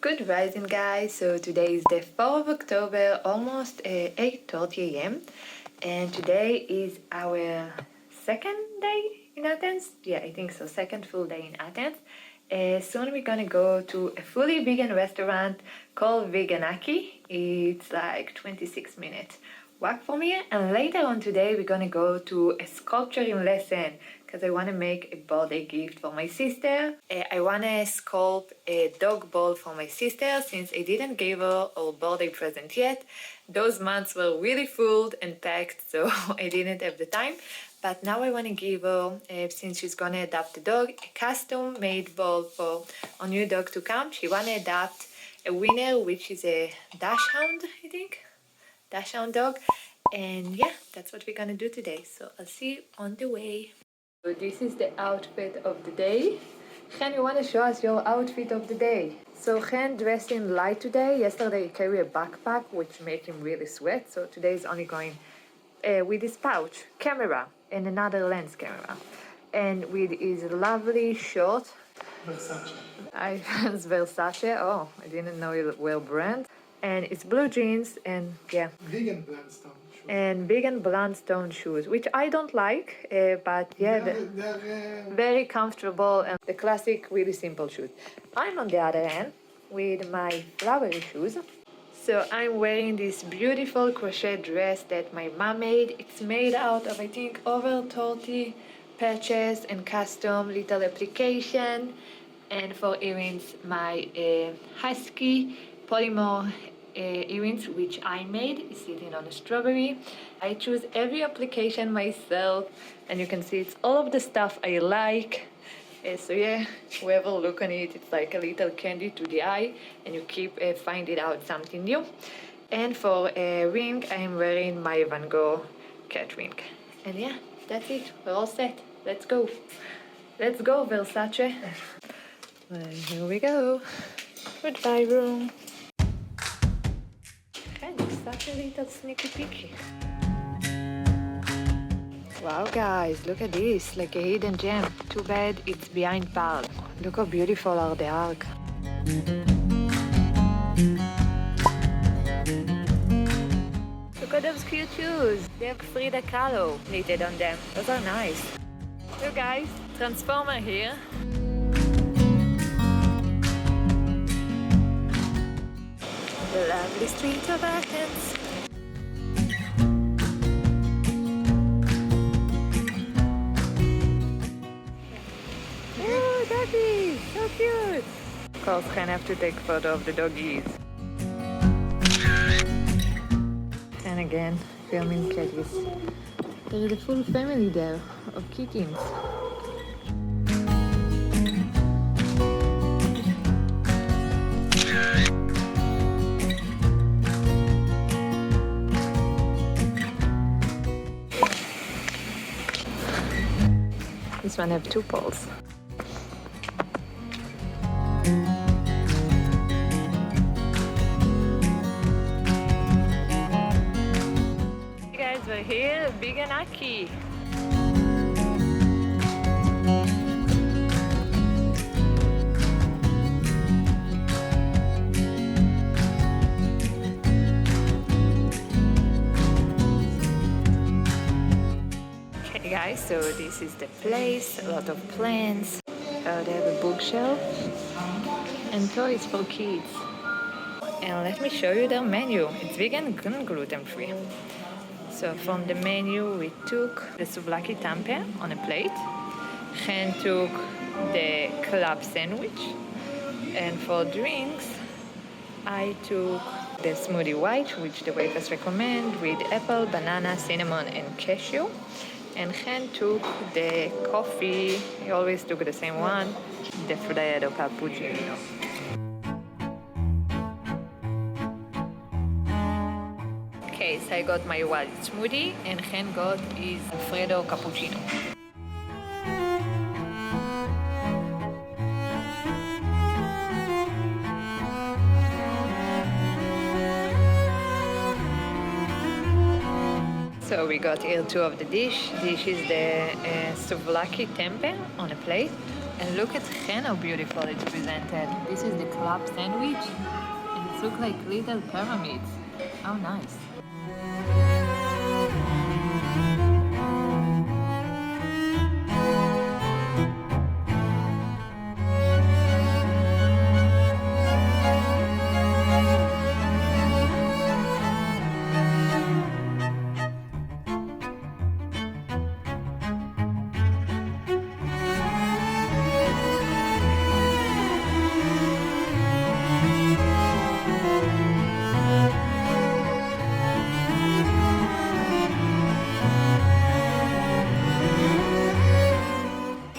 Good rising, guys. So today is the 4th of October, almost 8:30 a.m. and today is our second day in Athens. Yeah, I think so, second full day in Athens. Soon we're gonna go to a fully vegan restaurant called Veganaki. It's like 26 minutes walk from here, and later on today we're gonna go to a sculpturing lesson because I want to make a birthday gift for my sister. I want to sculpt a dog bowl for my sister since I didn't give her a birthday present yet. Those months were really full and packed, so I didn't have the time. But now I want to give her, since she's going to adopt a dog, a custom-made bowl for our new dog to come. She want to adopt a winner, which is a dachshund, I think. Dachshund dog. And yeah, that's what we're going to do today. So I'll see you on the way. So this is the outfit of the day. Chen, you want to show us your outfit of the day? So Chen dressed in light today. Yesterday he carried a backpack which made him really sweat. So today he's only going with his pouch, camera, and another lens camera. And with his lovely shirt. Versace. It's Versace. Oh, I didn't know you were brand. And it's blue jeans and yeah. Vegan blendstone shoes. And vegan blendstone shoes, which I don't like, but yeah, They're very comfortable and the classic, really simple shoes. I'm on the other hand with my flowery shoes. So I'm wearing this beautiful crochet dress that my mom made. It's made out of, I think, over 30 patches and custom little application. And for earrings, my husky polymer earrings, which I made, is sitting on a strawberry. I choose every application myself, and you can see it's all of the stuff I like. So yeah, whoever look on it, it's like a little candy to the eye, and you keep finding out something new. And for a ring, I am wearing my Van Gogh cat ring. And yeah, that's it. We're all set. Let's go. Let's go, Versace. Well, here we go. Goodbye, room. Such a little sneaky peeky. Wow, guys, look at this, like a hidden gem. Too bad it's behind Pearl. Look how beautiful are the arc. Look at those cute shoes. They have Frida Kahlo knitted on them. Those are nice. Look, guys, Transformer here. The lovely street of Athens. Oh, doggies! So cute! Of course, Chen have to take a photo of the doggies. And again, filming kitties. There is a full family there of kittens. This one have 2 poles. Hey guys, we're here, Veganaki. Guys, so this is the place, a lot of plants, they have a bookshelf and toys for kids. And let me show you their menu. It's vegan and gluten-free. So from the menu we took the souvlaki tempeh on a plate. Chen took the club sandwich, and for drinks I took the smoothie white, which the wafers recommend, with apple, banana, cinnamon and cashew. And Chen took the coffee, he always took the same one, the Freddo cappuccino. Okay, so I got my wild smoothie and Chen got his Freddo cappuccino. So we got here 2 of the dish. This is the souvlaki tempeh on a plate And look at Chen, how beautiful it's presented. This is the club sandwich, and it looks like little pyramids. How nice.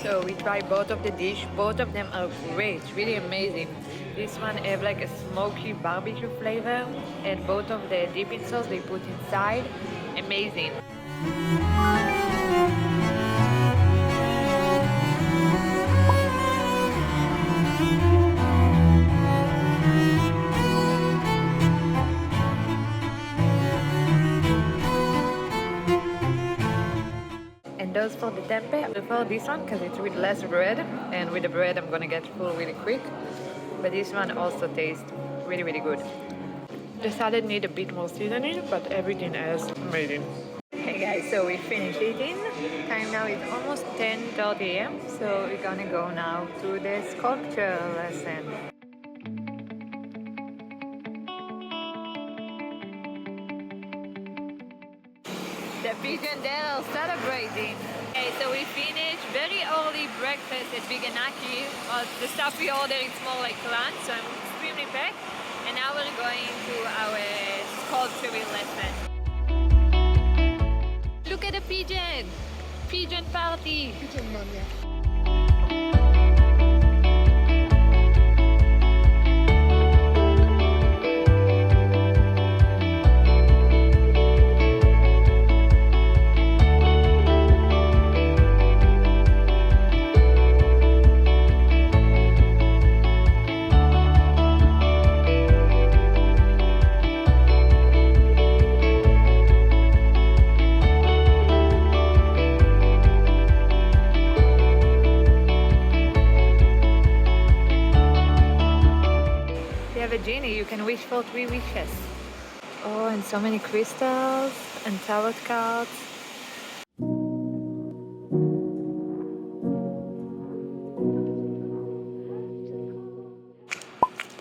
So we tried both of the dish. Both of them are great, really amazing. This one have like a smoky barbecue flavor, and both of the dipping sauce they put inside, amazing. And those for the tempeh, I prefer this one because it's with less bread, and with the bread I'm gonna get full really quick. But this one also tastes really, really good. The salad need a bit more seasoning, but everything else amazing. Hey guys, so we finished eating. Time now is almost 10:30 a.m. So we're gonna go now to the sculpture lesson. The pigeon there are celebrating. Okay, so we finished very early breakfast at Veganaki. The stuff we ordered is more like lunch, so I'm extremely packed. And now we're going to our sculpturing lesson. Look at the pigeon! Pigeon party! Pigeon man, yeah. A genie, you can wish for 3 wishes. Oh, and so many crystals and tarot cards.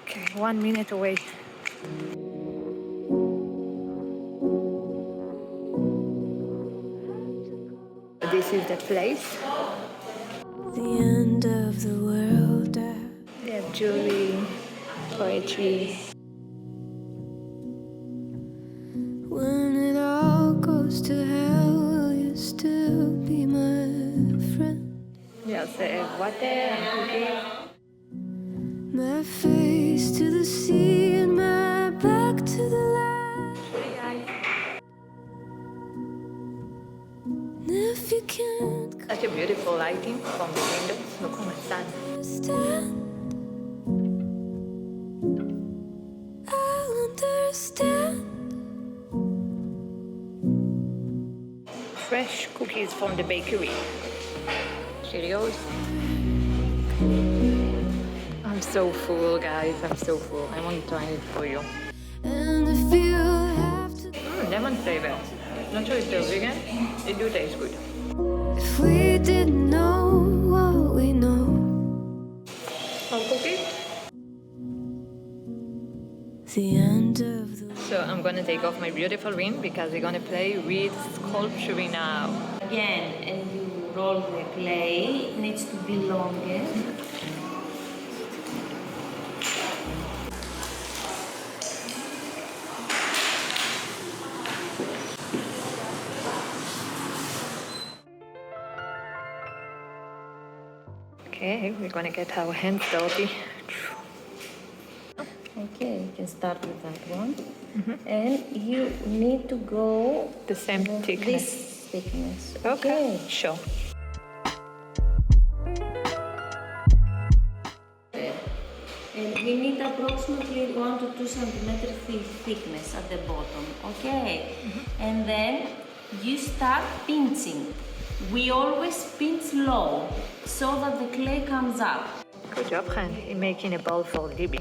Okay, 1 minute away. This is the place. The end of the world. They have jewelry, poetry. When it all goes to hell, will you still be my friend? Yes, they have water and cookies. My face to the sea and my back to the light. Hi guys. And if you can't Such a beautiful lighting from the windows. Look at my sun. understand, I'll understand. Fresh cookies from the bakery. Cheerios. I'm so full, guys. I'm so full. I want to try it for you. And if you have to, Lemon flavor. Not sure if they're vegan. They do taste good. if we didn't know what we know. More cookies? The end of the So I'm gonna take off my beautiful ring because we're gonna play with sculpturing now. Again, and you roll the clay, it needs to be longer. Okay, we're gonna get our hands dirty. Okay, you can start with that one. And you need to go The same thickness. this thickness. Okay, sure. And we need approximately 1 to 2 centimeter thickness at the bottom. Okay. And then you start pinching. We always spin slow so that the clay comes up. Good job, Chen, in making a bowl for Libby.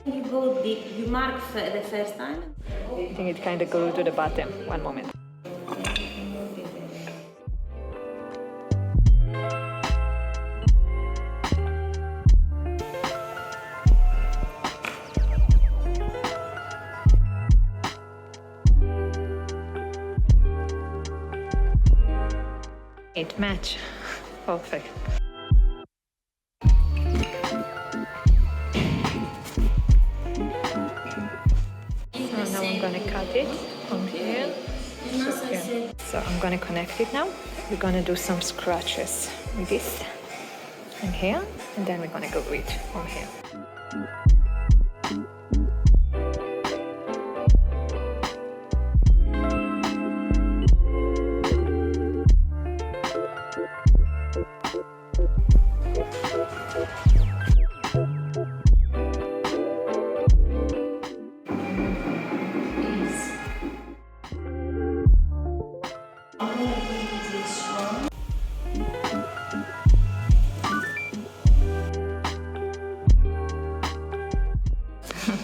You go deep, you mark the first time. I think it kind of grew to the bottom. One moment. It match. Perfect. So now I'm gonna cut it from here. So I'm gonna connect it now. We're gonna do some scratches with this and here, and then we're gonna glue it from here.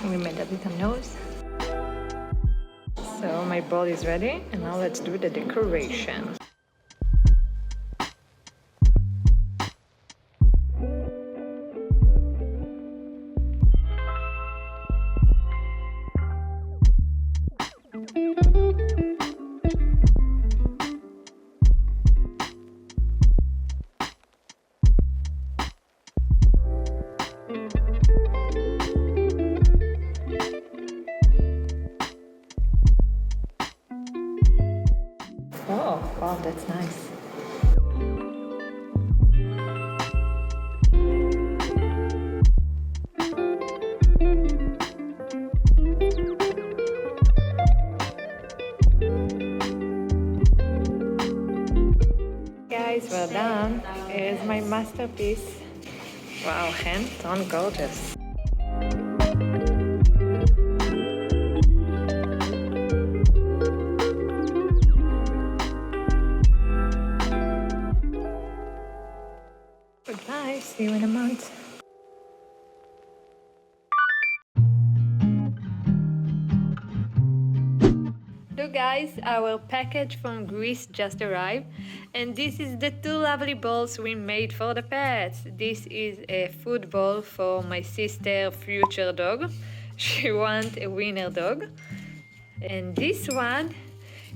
We made a little nose. So my bowl is ready, and now let's do the decoration. Oh, wow, that's nice. Guys, well done. Here's my masterpiece. Wow, hands-on gorgeous. Goodbye, see you in a month. Look guys, our package from Greece just arrived, and this is the two lovely bowls we made for the pets. This is a food bowl for my sister future dog. She wants a winner dog. And this one,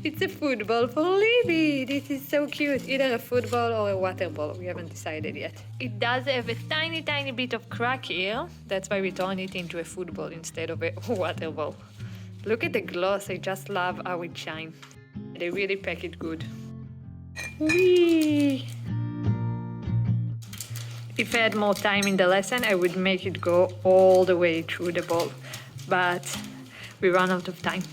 it's a food bowl for Libby. This is so cute. Either a food bowl or a water bowl. We haven't decided yet. It does have a tiny bit of crack here. That's why we turn it into a food bowl instead of a water bowl. Look at the gloss. I just love how it shines. They really pack it good. Whee! If I had more time in the lesson, I would make it go all the way through the bowl. But we ran out of time.